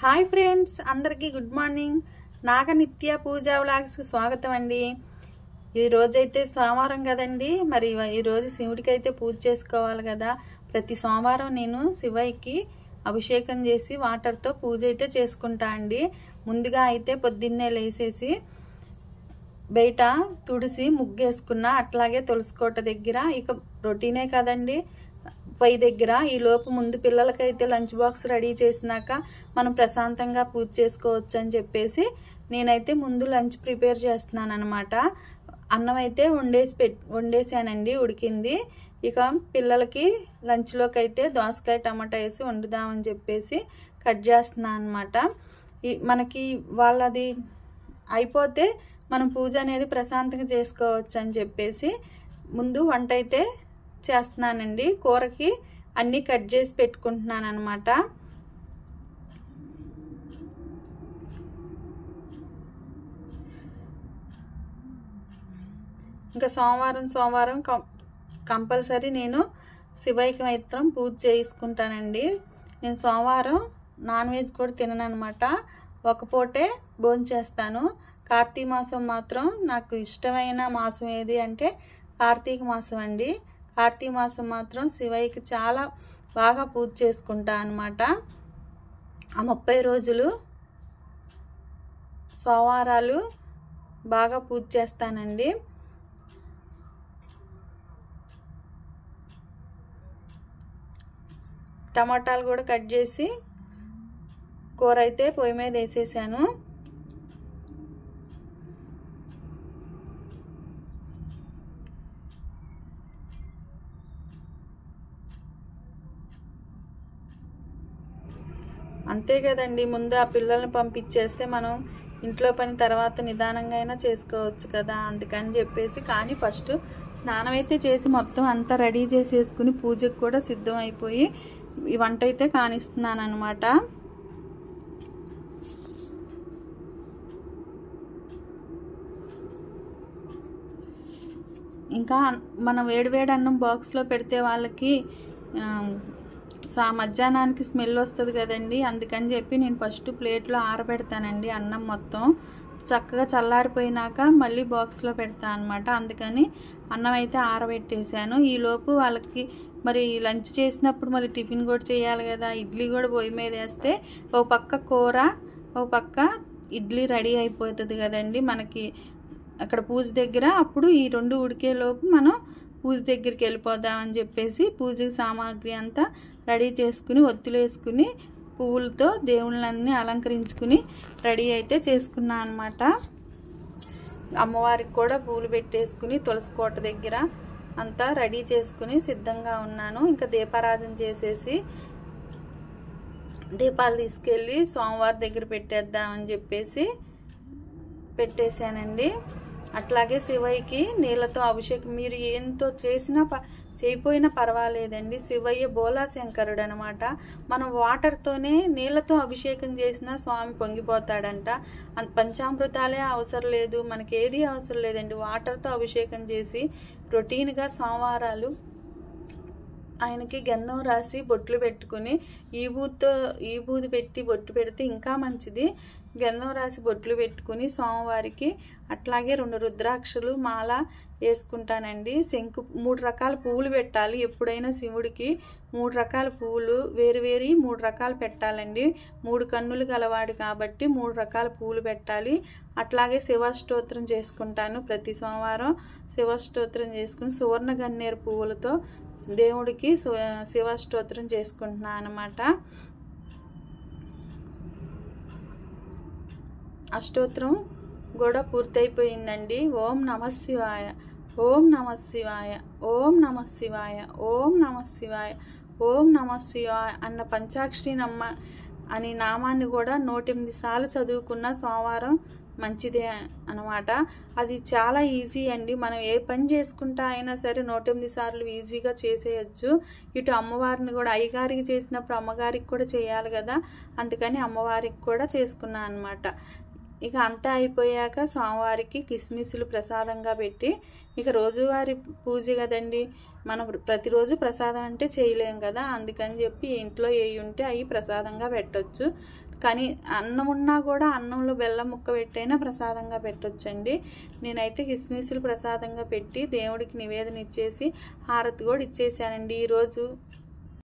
Hi friends, అందరికీ good morning. నాగనిత్య పూజా vlogs కి స్వాగతం అండి. ఈ రోజైతే సోమవారం కదండి, మరి ఈ రోజు శివుడికి అయితే పూజ చేసుకోవాలి కదా. ప్రతి సోమవారం నేను శివయ్యకి అభిషేకం చేసి వాటర్తో పూజ అయితే చేసుకుంటా అండి. ముందుగా అయితే పొద్దున్నే లేసేసి బయట తుడిసి ముగ్గేసుకున్నా, అట్లాగే తులసికోట దగ్గర ఇక రొటీనే కదండి పై దగ్గర. ఈ లోపు ముందు పిల్లలకైతే లంచ్ బాక్స్ రెడీ చేసినాక మనం ప్రశాంతంగా పూజ చేసుకోవచ్చు అని చెప్పేసి నేనైతే ముందు లంచ్ ప్రిపేర్ చేస్తున్నాను అనమాట. అన్నం అయితే వండేసానండి, ఉడికింది. ఇక పిల్లలకి లంచ్లోకి అయితే దోసకాయ టమాటా వేసి వండుదామని చెప్పేసి కట్ చేస్తున్నాను అనమాట. మనకి వాళ్ళది అయిపోతే మనం పూజ అనేది ప్రశాంతంగా చేసుకోవచ్చు అని చెప్పేసి ముందు వంట అయితే చేస్తున్నానండి. కూరకి అన్నీ కట్ చేసి పెట్టుకుంటున్నాను అనమాట. ఇంకా సోమవారం కంపల్సరీ నేను శివయ్యకి మాత్రం పూజ చేసుకుంటానండి. నేను సోమవారం నాన్ వెజ్ కూడా తినను అనమాట. ఒక పూటే భోంచేస్తాను. కార్తీక మాసం మాత్రం నాకు ఇష్టమైన మాసం ఏది అంటే కార్తీక మాసం అండి. కార్తీక మాసం మాత్రం శివయ్యకి చాలా బాగా పూజ చేసుకుంటా అనమాట. ఆ 30 రోజులు సోమవారాలు బాగా పూజ చేస్తానండి. టమాటాలు కూడా కట్ చేసి కూర అయితే పొయ్యి మీద వేసేసాను. అంతే కదండి, ముందు ఆ పిల్లల్ని పంపించేస్తే మనం ఇంట్లో పని తర్వాత నిదానంగా అయినా చేసుకోవచ్చు కదా. అందుకని చెప్పేసి కానీ ఫస్ట్ స్నానం అయితే చేసి మొత్తం అంతా రెడీ చేసేసుకుని పూజకు కూడా సిద్ధం అయిపోయి ఈ వంట అయితే కానిస్తున్నాను అనమాట. ఇంకా మనం వేడివేడి అన్నం బాక్స్లో పెడితే వాళ్ళకి మధ్యాహ్నానికి స్మెల్ వస్తుంది కదండి. అందుకని చెప్పి నేను ఫస్ట్ ప్లేట్లో ఆరబెడతానండి. అన్నం మొత్తం చక్కగా చల్లారిపోయినాక మళ్ళీ బాక్స్లో పెడతాను అనమాట. అందుకని అన్నం అయితే ఆరబెట్టేశాను. ఈలోపు వాళ్ళకి మరి లంచ్ చేసినప్పుడు మళ్ళీ టిఫిన్ కూడా చేయాలి కదా. ఇడ్లీ కూడా పొయ్యి మీద వేస్తే ఒక పక్క కూర ఒక పక్క ఇడ్లీ రెడీ అయిపోతుంది కదండి మనకి అక్కడ పూజ దగ్గర. అప్పుడు ఈ రెండు ఉడికేలోపు మనం పూజ దగ్గరికి వెళ్ళిపోదామని చెప్పేసి పూజకి సామాగ్రి అంతా రెడీ చేసుకుని ఒత్తులు వేసుకుని పువ్వులతో దేవుళ్ళన్నీ అలంకరించుకుని రెడీ అయితే చేసుకున్నాను అనమాట. అమ్మవారికి కూడా పూలు పెట్టేసుకుని తులసికోట దగ్గర అంతా రెడీ చేసుకుని సిద్ధంగా ఉన్నాను. ఇంకా దీపారాధన చేసేసి దీపాలు తీసుకెళ్ళి సోమవారి దగ్గర పెట్టేద్దామని చెప్పేసి పెట్టేశానండి. అట్లాగే శివయ్యకి నీళ్ళతో అభిషేకం మీరు ఎంతో చేసినా చేయపోయినా పర్వాలేదండి. శివయ్య బోలా శంకరుడు అనమాట. మనం వాటర్తోనే నీళ్ళతో అభిషేకం చేసినా స్వామి పొంగిపోతాడంట. పంచామృతాలే అవసరం లేదు, మనకి ఏది అవసరం లేదండి. వాటర్తో అభిషేకం చేసి రొటీన్గా సోమవారాలు ఆయనకి గంధం రాసి బొట్లు పెట్టుకుని ఈబూది పెట్టి బొట్టు పెడితే ఇంకా మంచిది. గంధం రాసి బొట్లు పెట్టుకుని సోమవారికి అట్లాగే 2 రుద్రాక్షలు మాల వేసుకుంటానండి. 3 రకాల పువ్వులు పెట్టాలి. ఎప్పుడైనా శివుడికి 3 రకాల పువ్వులు వేరు 3 రకాలు పెట్టాలండి. 3 కన్నులు గలవాడు కాబట్టి 3 రకాల పువ్వులు పెట్టాలి. అట్లాగే శివస్తోత్రం చేసుకుంటాను. ప్రతి సోమవారం శివస్తోత్రం చేసుకుని సువర్ణ గన్నేరు పువ్వులతో దేవుడికి శివస్తోత్రం చేసుకుంటున్నాను అన్నమాట. అష్టోత్రం కూడా పూర్తయిపోయిందండి. ఓం నమః శివాయ, ఓం నమః శివాయ, ఓం నమః శివాయ, ఓం నమః శివాయ, ఓం నమః శివాయ అన్న పంచాక్షరి అని నామాన్ని కూడా 108 సార్లు చదువుకున్న సోమవారం మంచిదే అనమాట. అది చాలా ఈజీ అండి. మనం ఏ పని చేసుకుంటా అయినా సరే 108 సార్లు ఈజీగా చేసేయచ్చు. ఇటు అమ్మవారిని కూడా అయ్యగారికి చేసినప్పుడు అమ్మగారికి కూడా చేయాలి కదా. అందుకని అమ్మవారికి కూడా చేసుకున్నాను అనమాట. ఇక అంతా అయిపోయాక సోమవారికి కిస్మిస్లు ప్రసాదంగా పెట్టి ఇక రోజువారీ పూజ కదండి, మనం ప్రతిరోజు ప్రసాదం అంటే చేయలేం కదా. అందుకని చెప్పి ఇంట్లో ఏ ఉంటే అవి ప్రసాదంగా పెట్టొచ్చు. కానీ అన్నం ఉన్నా కూడా అన్నంలో బెల్లం ముక్క పెట్టైనా ప్రసాదంగా పెట్టొచ్చండి. నేనైతే కిస్మిస్లు ప్రసాదంగా పెట్టి దేవుడికి నివేదన ఇచ్చేసి హారతి కూడా ఇచ్చేసానండి. ఈరోజు